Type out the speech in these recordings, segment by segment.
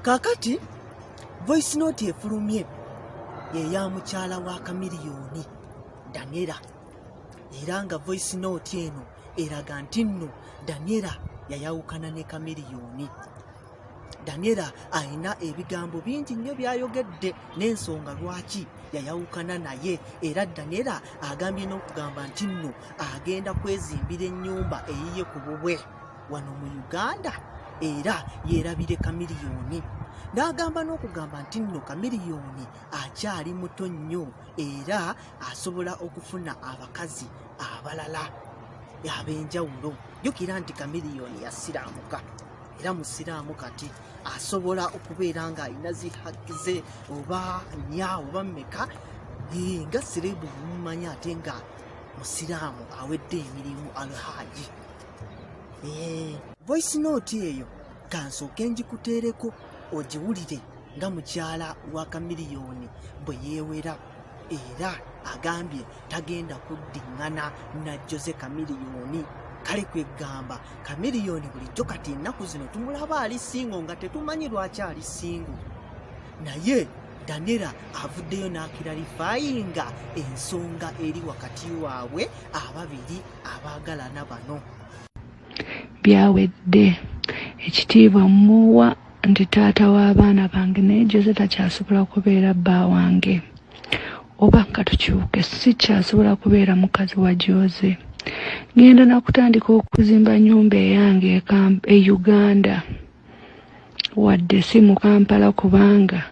Kakati voice note efulumye ye ya mukyala wa Chameleone Daniella, era nga voice note eno eraga nti nno Daniella yayawukana ne Chameleone. Daniella ayina ebigambo bingi nnyo byayogedde n'ensonga lwaki yayawukana naye, era Daniella agambye n'okugamba nti nno agenda kwezimbira ennyumba eyiye ku bubwe wano mu Uganda era yeerabire Chameleone. N'agamba n'okugamba nti nno Chameleone akyali muto nnyo era asobola okufuna abakazi abalala ab'enjawulo. Jjukira nti Chameleone yasiraamuka era musiraamu kati asobola okubeera nga alina zihaki ze oba nnya oba mmeka nga serebu mumanya ate nga musiraamu awedde emirimu alhaji. Voice note eyo kansooke njikuteereko ogiwulire nga mukyala wa Chameleone bwe yeewera, era agambye tagenda kuddiŋŋana na Jose Chameleone. Kale kwegamba Chameleone bulijjo kati ennaku zino tumulaba ali singo nga tetumanyi lwaki ali singo, naye Daniella avuddeyo n'akiralifayinga ensonga eri wakati waabwe ababiri abaagalana bano. Byawedde ekitiibwa muwa nti taata w'abaana bange, naye Jose takyasobola kubeera bba wange, oba nga tukyuke sikyasobola kubeera mukazi wa Jose. Ngenda nakutandika okuzimba nnyumba eyange e Uganda wadde si mu Kampala, kubanga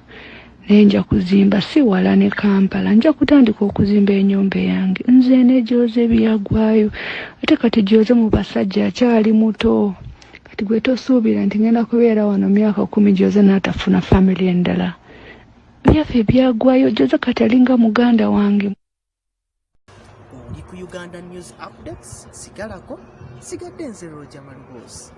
nenja kuzimba si wala ne Kampala. Nja kutandika okuzimba ennyumba eyange nze ne Jose byagwayo. Ate kati Jose mu basajja akyali muto, kati gwe tosuubira nti ngenda kubeera wano myaka 10 Jose n'atafuna family endala. Byaffe byagwayo. Jose kati alinga muganda wange. Oli ku Uganda News Updates, sigalako sigadde nze Roger Malibos.